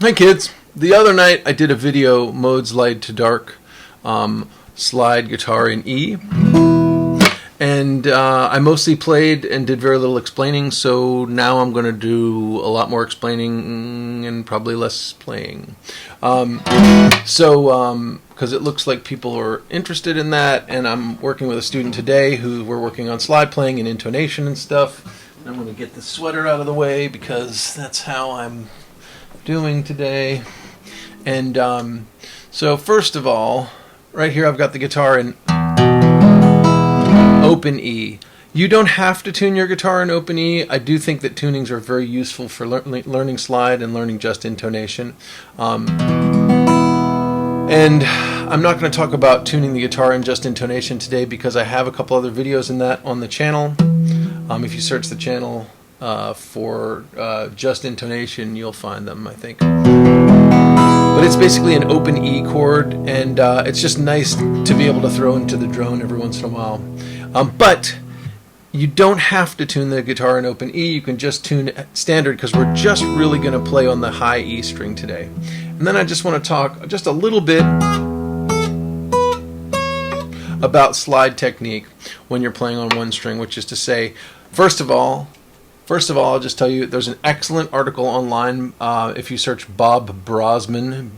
Hi kids. The other night I did a video, modes light to dark, slide guitar in E, and I mostly played and did very little explaining, so now I'm going to do a lot more explaining and probably less playing. Because it looks like people are interested in that, and I'm working with a student today who we're working on slide playing and intonation and stuff. And I'm going to get the sweater out of the way because that's how I'm doing today. And so first of all, right here I've got the guitar in open E. You don't have to tune your guitar in open E. I do think that tunings are very useful for learning slide and learning just intonation. And I'm not going to talk about tuning the guitar in just intonation today because I have a couple other videos in that on the channel. If you search the channel for just intonation, you'll find them, I think. But it's basically an open E chord, and it's just nice to be able to throw into the drone every once in a while. But you don't have to tune the guitar in open E. You can just tune standard because we're just really going to play on the high E string today. And then I just want to talk just a little bit about slide technique when you're playing on one string, which is to say, first of all, I'll just tell you there's an excellent article online if you search Bob Brozman,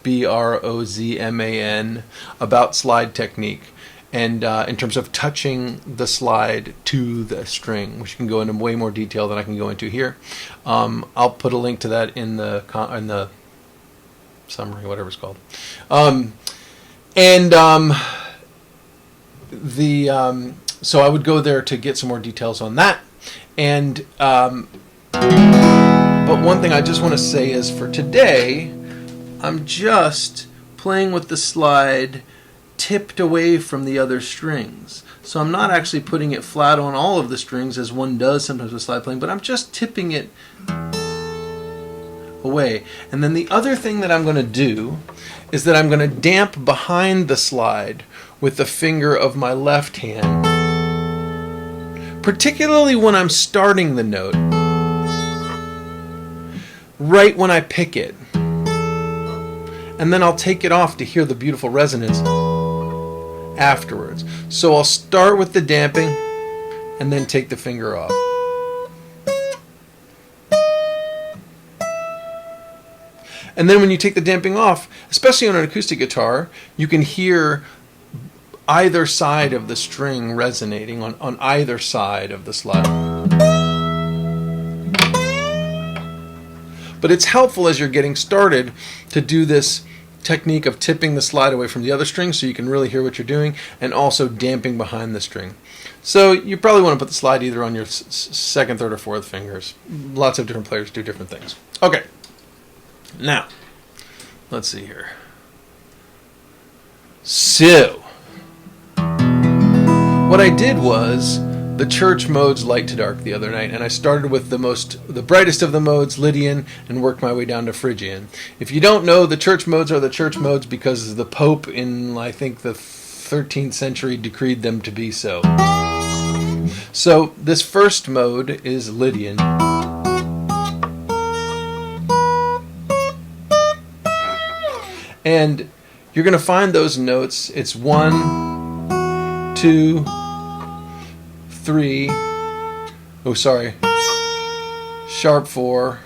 B-R-O-Z-M-A-N, about slide technique and in terms of touching the slide to the string, which can go into way more detail than I can go into here. I'll put a link to that in the summary, whatever it's called. So I would go there to get some more details on that. And but one thing I just want to say is for today, I'm just playing with the slide tipped away from the other strings. So I'm not actually putting it flat on all of the strings as one does sometimes with slide playing, but I'm just tipping it away. And then the other thing that I'm going to do is that I'm going to damp behind the slide with the finger of my left hand, particularly when I'm starting the note, right when I pick it. And then I'll take it off to hear the beautiful resonance afterwards. So I'll start with the damping and then take the finger off. And then when you take the damping off, especially on an acoustic guitar, you can hear either side of the string resonating on either side of the slide. But it's helpful as you're getting started to do this technique of tipping the slide away from the other string so you can really hear what you're doing, and also damping behind the string. So you probably want to put the slide either on your second, third, or fourth fingers. Lots of different players do different things. Okay, now let's see here. So what I did was the church modes light to dark the other night, and I started with the brightest of the modes, Lydian, and worked my way down to Phrygian. If you don't know, the church modes are the church modes because the Pope in, I think, the 13th century decreed them to be so. So this first mode is Lydian. And you're going to find those notes. It's 1, 2, 3, sharp 4,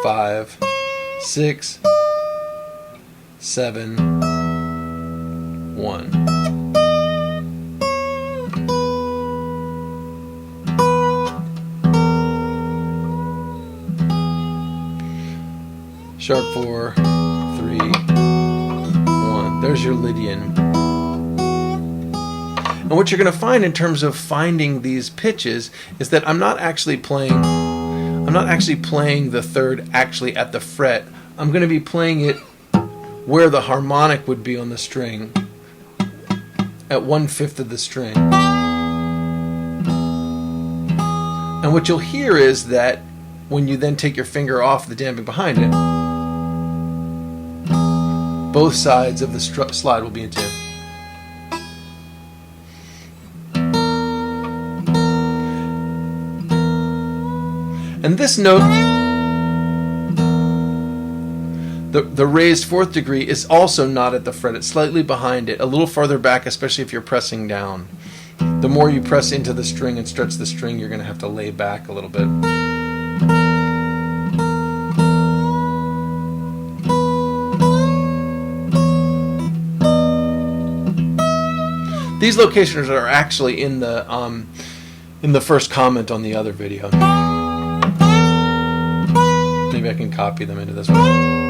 5, 6, 7, 1. Sharp 4, 3, 1. There's your Lydian. And what you're going to find in terms of finding these pitches is that I'm not actually playing the third actually at the fret. I'm going to be playing it where the harmonic would be on the string, at 1/5 of the string. And what you'll hear is that when you then take your finger off the damping behind it, both sides of the slide will be in tune. And this note The raised fourth degree is also not at the fret. It's slightly behind it, a little farther back, especially if you're pressing down. The more you press into the string and stretch the string, you're going to have to lay back a little bit. These locations are actually in the first comment on the other video. Maybe I can copy them into this one.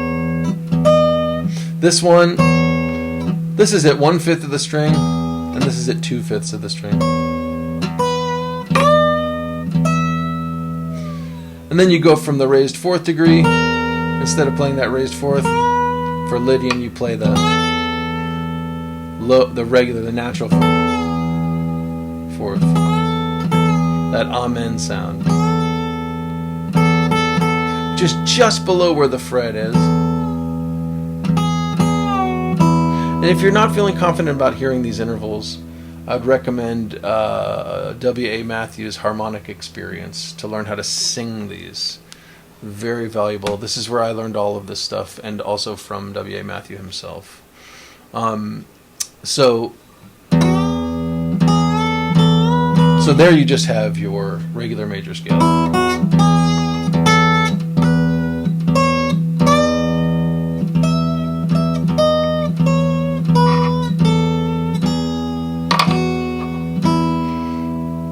This is at 1/5 of the string, and this is at 2/5 of the string. And then you go from the raised fourth degree. Instead of playing that raised fourth, for Lydian you play the regular, the natural fourth. That amen sound. Just below where the fret is. And if you're not feeling confident about hearing these intervals, I'd recommend W.A. Matthews' Harmonic Experience to learn how to sing these. Very valuable. This is where I learned all of this stuff, and also from W.A. Matthew himself. So there you just have your regular major scale.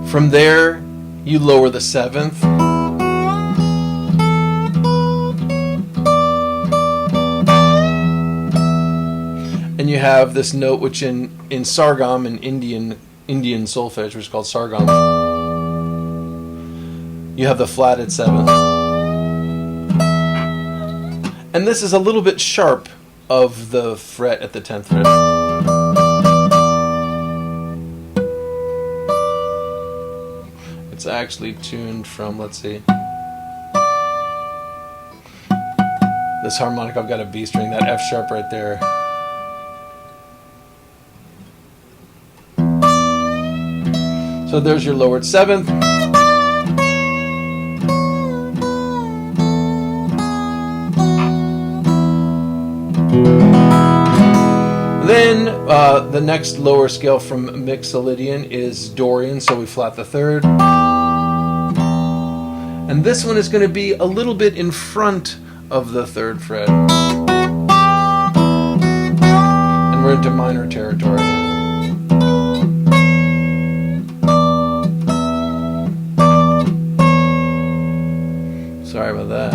From there, you lower the seventh. And you have this note which in Sargam, in Indian solfege, which is called Sargam, you have the flatted seventh. And this is a little bit sharp of the fret at the 10th fret. It's actually tuned from, let's see, this harmonic, I've got a B string, that F sharp right there. So there's your lowered seventh. Then the next lower scale from Mixolydian is Dorian, so we flat the third. And this one is going to be a little bit in front of the 3rd fret. And we're into minor territory. Sorry about that.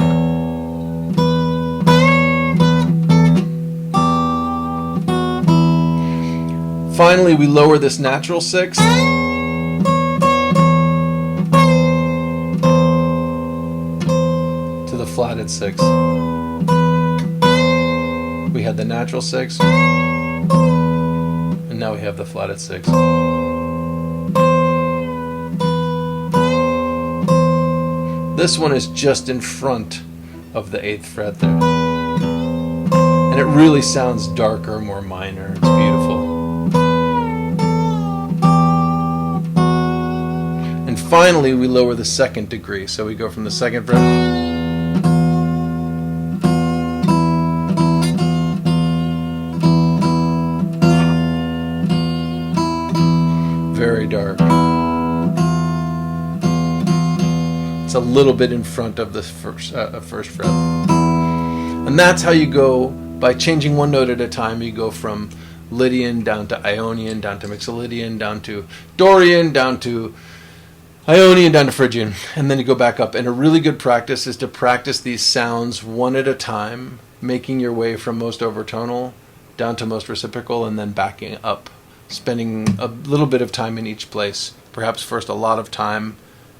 Finally, we lower this natural 6th. To the flatted 6th. We had the natural 6th. And now we have the flatted 6th. This one is just in front of the 8th fret there. And it really sounds darker, more minor. It's beautiful. And finally, we lower the 2nd degree. So we go from the 2nd fret. Very dark. It's a little bit in front of the first fret. And that's how you go, by changing one note at a time. You go from Lydian down to Ionian, down to Mixolydian, down to Dorian, down to Ionian, down to Phrygian, and then you go back up. And a really good practice is to practice these sounds one at a time, making your way from most overtonal down to most reciprocal, and then backing up, spending a little bit of time in each place. Perhaps first a lot of time,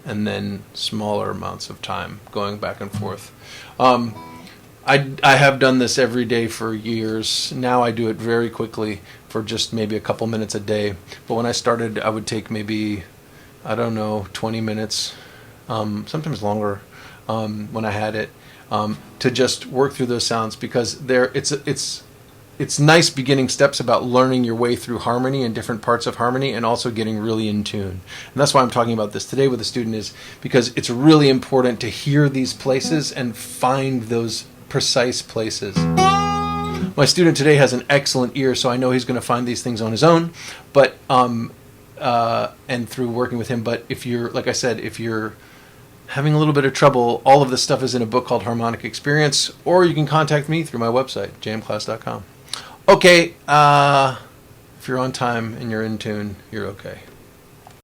and then smaller amounts of time going back and forth. I have done this every day for years. Now I do it very quickly for just maybe a couple minutes a day. But when I started, I would take maybe, I don't know, 20 minutes, sometimes longer, when I had it, to just work through those sounds, because it's nice beginning steps about learning your way through harmony and different parts of harmony, and also getting really in tune. And that's why I'm talking about this today with a student, is because it's really important to hear these places and find those precise places. My student today has an excellent ear, so I know he's going to find these things on his own, but and through working with him. But if you're, like I said, if you're having a little bit of trouble, all of this stuff is in a book called Harmonic Experience, or you can contact me through my website, jamclass.com. Okay, if you're on time and you're in tune, you're okay.